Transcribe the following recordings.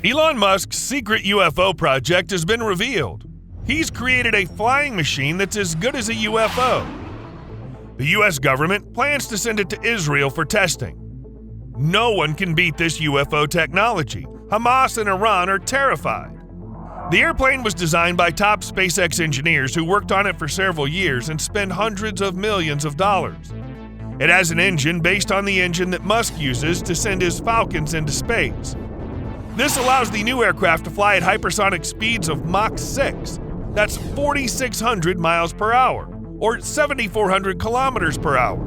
Elon Musk's secret UFO project has been revealed. He's created a flying machine that's as good as a UFO. The U.S. government plans to send it to Israel for testing. No one can beat this UFO technology. Hamas and Iran are terrified. The airplane was designed by top SpaceX engineers who worked on it for several years and spent hundreds of millions of dollars. It has an engine based on the engine that Musk uses to send his Falcons into space. This allows the new aircraft to fly at hypersonic speeds of Mach 6. That's 4,600 miles per hour, or 7,400 kilometers per hour.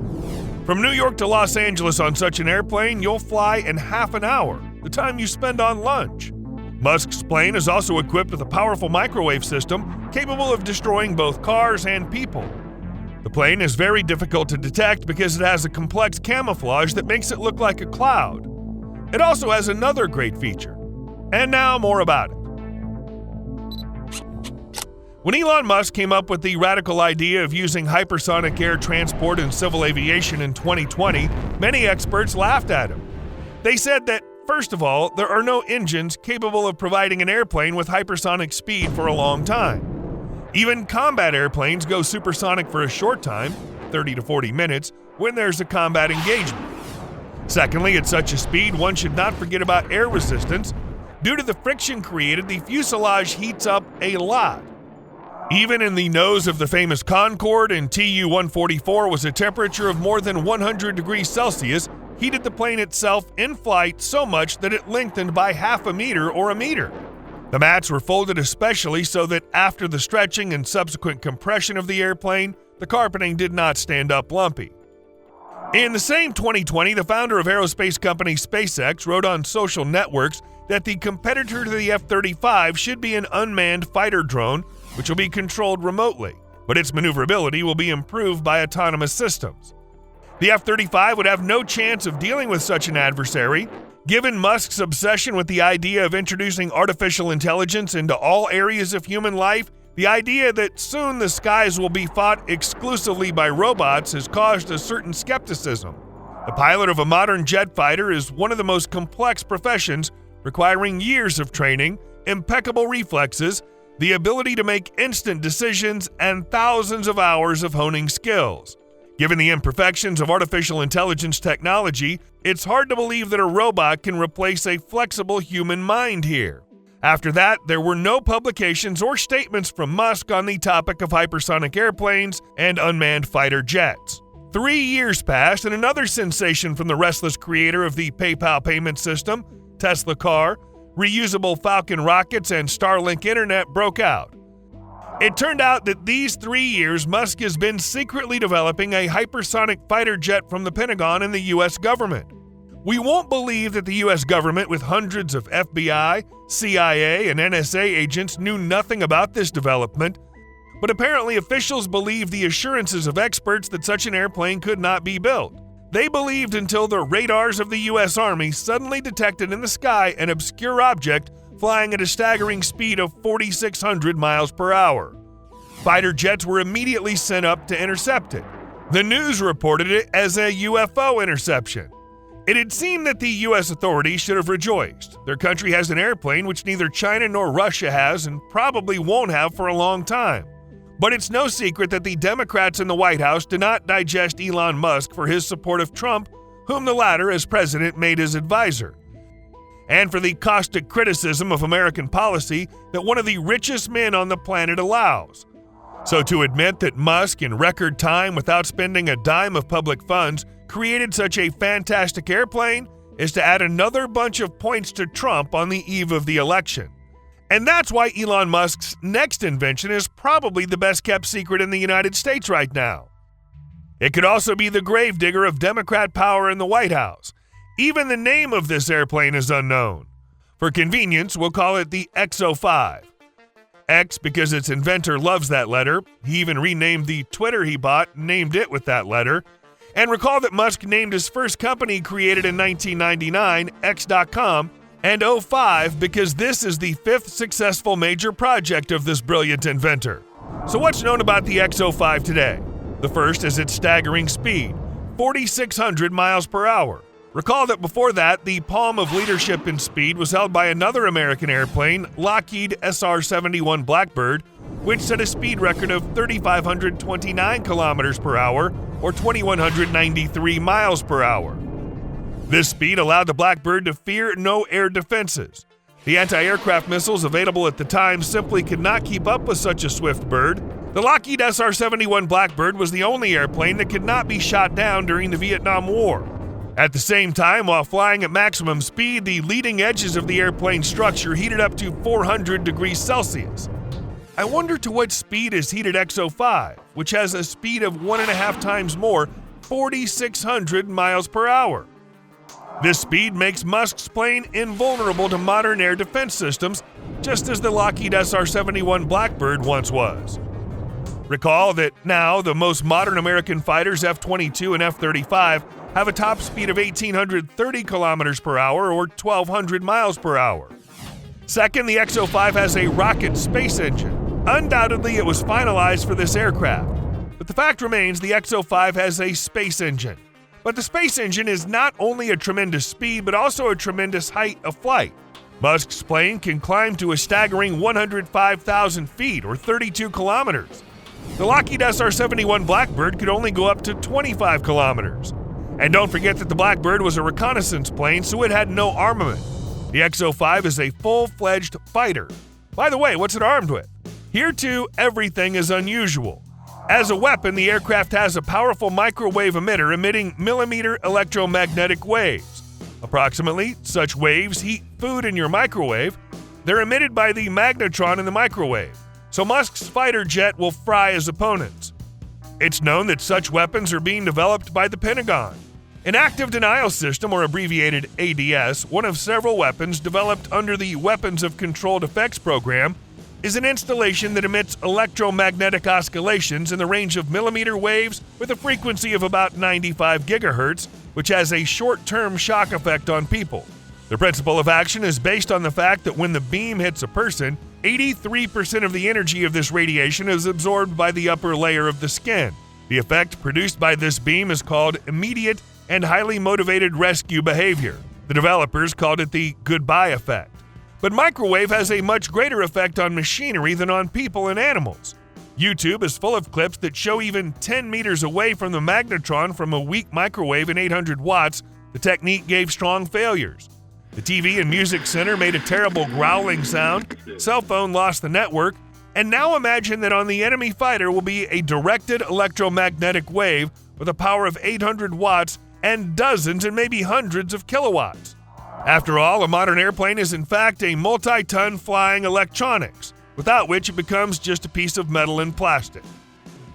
From New York to Los Angeles on such an airplane, you'll fly in half an hour, the time you spend on lunch. Musk's plane is also equipped with a powerful microwave system capable of destroying both cars and people. The plane is very difficult to detect because it has a complex camouflage that makes it look like a cloud. It also has another great feature. And now more about it. When Elon Musk came up with the radical idea of using hypersonic air transport in civil aviation in 2020, many experts laughed at him. They said that, first of all, there are no engines capable of providing an airplane with hypersonic speed for a long time. Even combat airplanes go supersonic for a short time, 30 to 40 minutes, when there's a combat engagement. Secondly, at such a speed, one should not forget about air resistance. Due to the friction created, the fuselage heats up a lot. Even in the nose of the famous Concorde in Tu-144 was a temperature of more than 100 degrees Celsius, heated the plane itself in flight so much that it lengthened by half a meter or a meter. The mats were folded especially so that after the stretching and subsequent compression of the airplane, the carpeting did not stand up lumpy. In the same 2020, the founder of aerospace company SpaceX wrote on social networks that the competitor to the F-35 should be an unmanned fighter drone, which will be controlled remotely, but its maneuverability will be improved by autonomous systems. The F-35 would have no chance of dealing with such an adversary. Given Musk's obsession with the idea of introducing artificial intelligence into all areas of human life, the idea that soon the skies will be fought exclusively by robots has caused a certain skepticism. The pilot of a modern jet fighter is one of the most complex professions, requiring years of training, impeccable reflexes, the ability to make instant decisions, and thousands of hours of honing skills. Given the imperfections of artificial intelligence technology, it's hard to believe that a robot can replace a flexible human mind here. After that, there were no publications or statements from Musk on the topic of hypersonic airplanes and unmanned fighter jets. 3 years passed, and another sensation from the restless creator of the PayPal payment system, Tesla car, reusable Falcon rockets, and Starlink internet broke out. It turned out that these 3 years, Musk has been secretly developing a hypersonic fighter jet from the Pentagon and the U.S. government. We won't believe that the U.S. government, with hundreds of FBI, CIA, and NSA agents, knew nothing about this development, but apparently officials believed the assurances of experts that such an airplane could not be built. They believed until the radars of the U.S. Army suddenly detected in the sky an obscure object flying at a staggering speed of 4,600 miles per hour. Fighter jets were immediately sent up to intercept it. The news reported it as a UFO interception. It had seemed that the U.S. authorities should have rejoiced. Their country has an airplane which neither China nor Russia has and probably won't have for a long time. But it's no secret that the Democrats in the White House do not digest Elon Musk for his support of Trump, whom the latter, as president, made his advisor, and for the caustic criticism of American policy that one of the richest men on the planet allows. So to admit that Musk, in record time, without spending a dime of public funds, created such a fantastic airplane is to add another bunch of points to Trump on the eve of the election. And that's why Elon Musk's next invention is probably the best-kept secret in the United States right now. It could also be the gravedigger of Democrat power in the White House. Even the name of this airplane is unknown. For convenience, we'll call it the X-05. X because its inventor loves that letter. He even renamed the Twitter he bought, named it with that letter. And recall that Musk named his first company created in 1999, X.com, and 05 because this is the 5th successful major project of this brilliant inventor. So what's known about the X-05 today? The first is its staggering speed, 4,600 miles per hour. Recall that before that, the palm of leadership in speed was held by another American airplane, Lockheed SR-71 Blackbird, which set a speed record of 3,529 kilometers per hour, or 2,193 miles per hour. This speed allowed the Blackbird to fear no air defenses. The anti-aircraft missiles available at the time simply could not keep up with such a swift bird. The Lockheed SR-71 Blackbird was the only airplane that could not be shot down during the Vietnam War. At the same time, while flying at maximum speed, the leading edges of the airplane's structure heated up to 400 degrees Celsius. I wonder to what speed is heated XO5, which has a speed of 1.5 times more, 4,600 miles per hour. This speed makes Musk's plane invulnerable to modern air defense systems, just as the Lockheed SR-71 Blackbird once was. Recall that now the most modern American fighters, F-22 and F-35, have a top speed of 1,830 kilometers per hour or 1,200 miles per hour. Second, the XO5 has a rocket space engine. Undoubtedly, it was finalized for this aircraft. But the fact remains the XO5 has a space engine. But the space engine is not only a tremendous speed, but also a tremendous height of flight. Musk's plane can climb to a staggering 105,000 feet or 32 kilometers. The Lockheed SR-71 Blackbird could only go up to 25 kilometers. And don't forget that the Blackbird was a reconnaissance plane, so it had no armament. The XO5 is a full-fledged fighter. By the way, what's it armed with? Here too, everything is unusual. As a weapon, the aircraft has a powerful microwave emitter emitting millimeter electromagnetic waves. Approximately, such waves heat food in your microwave. They're emitted by the magnetron in the microwave, so Musk's fighter jet will fry his opponents. It's known that such weapons are being developed by the Pentagon. An active denial system, or abbreviated ADS, one of several weapons developed under the Weapons of Controlled Effects program, is an installation that emits electromagnetic oscillations in the range of millimeter waves with a frequency of about 95 gigahertz, which has a short-term shock effect on people. The principle of action is based on the fact that when the beam hits a person, 83% of the energy of this radiation is absorbed by the upper layer of the skin. The effect produced by this beam is called immediate and highly motivated rescue behavior. The developers called it the goodbye effect. But microwave has a much greater effect on machinery than on people and animals. YouTube is full of clips that show even 10 meters away from the magnetron from a weak microwave in 800 watts, the technique gave strong failures. The TV and music center made a terrible growling sound, cell phone lost the network, and now imagine that on the enemy fighter will be a directed electromagnetic wave with a power of 800 watts and dozens and maybe hundreds of kilowatts. After all, a modern airplane is in fact a multi-ton flying electronics, without which it becomes just a piece of metal and plastic.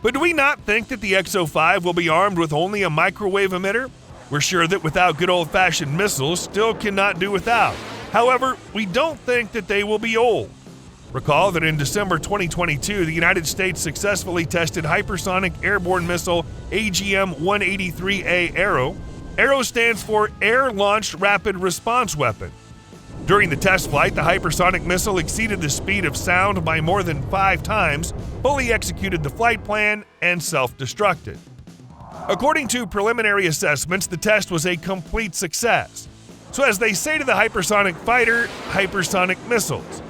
But do we not think that the XO5 will be armed with only a microwave emitter? We're sure that without good old-fashioned missiles, still cannot do without. However, we don't think that they will be old. Recall that in December 2022, the United States successfully tested hypersonic airborne missile AGM-183A Arrow. Arrow stands for Air-Launched Rapid Response Weapon. During the test flight, the hypersonic missile exceeded the speed of sound by more than 5 times, fully executed the flight plan, and self-destructed. According to preliminary assessments, the test was a complete success. So as they say to the hypersonic fighter, hypersonic missiles.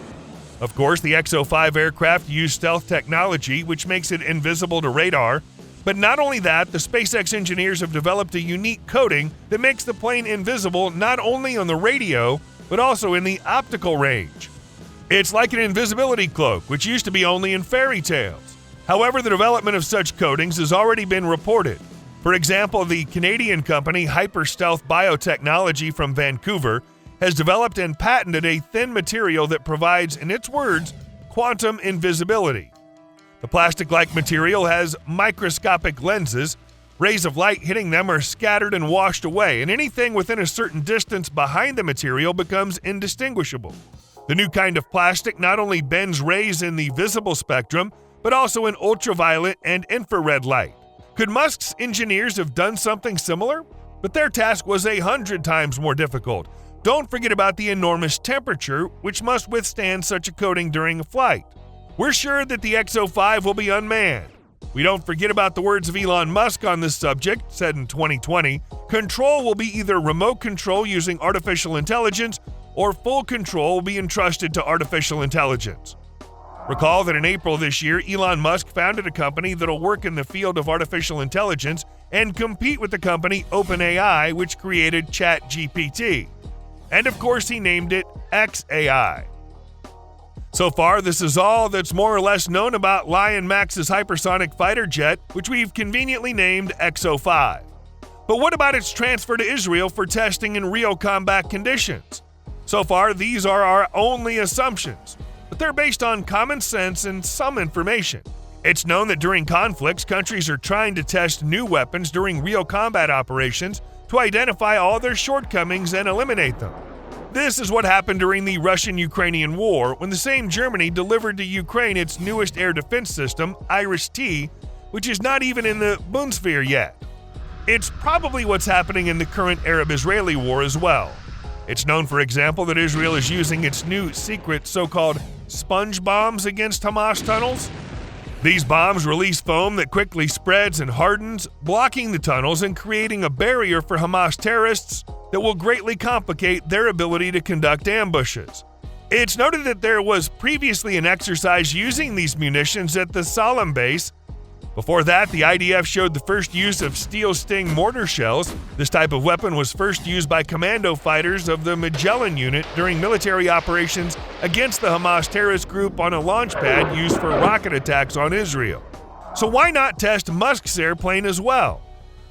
Of course, the XO5 aircraft used stealth technology, which makes it invisible to radar. But not only that, the SpaceX engineers have developed a unique coating that makes the plane invisible not only on the radio, but also in the optical range. It's like an invisibility cloak, which used to be only in fairy tales. However, the development of such coatings has already been reported. For example, the Canadian company Hyperstealth Biotechnology from Vancouver has developed and patented a thin material that provides, in its words, quantum invisibility. The plastic-like material has microscopic lenses. Rays of light hitting them are scattered and washed away, and anything within a certain distance behind the material becomes indistinguishable. The new kind of plastic not only bends rays in the visible spectrum, but also in ultraviolet and infrared light. Could Musk's engineers have done something similar? But their task was 100 times more difficult. Don't forget about the enormous temperature, which must withstand such a coating during a flight. We're sure that the XO5 will be unmanned. We don't forget about the words of Elon Musk on this subject, said in 2020, control will be either remote control using artificial intelligence or full control will be entrusted to artificial intelligence. Recall that in April this year, Elon Musk founded a company that'll work in the field of artificial intelligence and compete with the company OpenAI, which created ChatGPT. And of course, he named it XAI. So far, this is all that's more or less known about Lion Max's hypersonic fighter jet, which we've conveniently named XO5. But what about its transfer to Israel for testing in real combat conditions? So far, these are our only assumptions, but they're based on common sense and some information. It's known that during conflicts, countries are trying to test new weapons during real combat operations to identify all their shortcomings and eliminate them. This is what happened during the Russian-Ukrainian War, when the same Germany delivered to Ukraine its newest air defense system, Iris-T, which is not even in the Bundeswehr yet. It's probably what's happening in the current Arab-Israeli war as well. It's known, for example, that Israel is using its new secret so-called sponge bombs against Hamas tunnels. These bombs release foam that quickly spreads and hardens, blocking the tunnels and creating a barrier for Hamas terrorists that will greatly complicate their ability to conduct ambushes. It's noted that there was previously an exercise using these munitions at the Salem base. Before that, the IDF showed the first use of steel sting mortar shells. This type of weapon was first used by commando fighters of the Magellan unit during military operations against the Hamas terrorist group on a launch pad used for rocket attacks on Israel. So why not test Musk's airplane as well?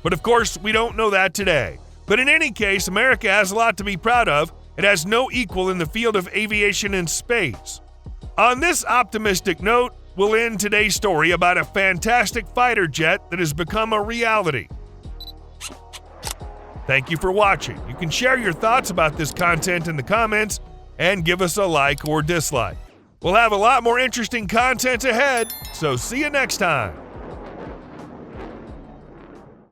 But of course, we don't know that today. But in any case, America has a lot to be proud of. It has no equal in the field of aviation and space. On this optimistic note, we'll end today's story about a fantastic fighter jet that has become a reality. Thank you for watching. You can share your thoughts about this content in the comments and give us a like or dislike. We'll have a lot more interesting content ahead, so see you next time.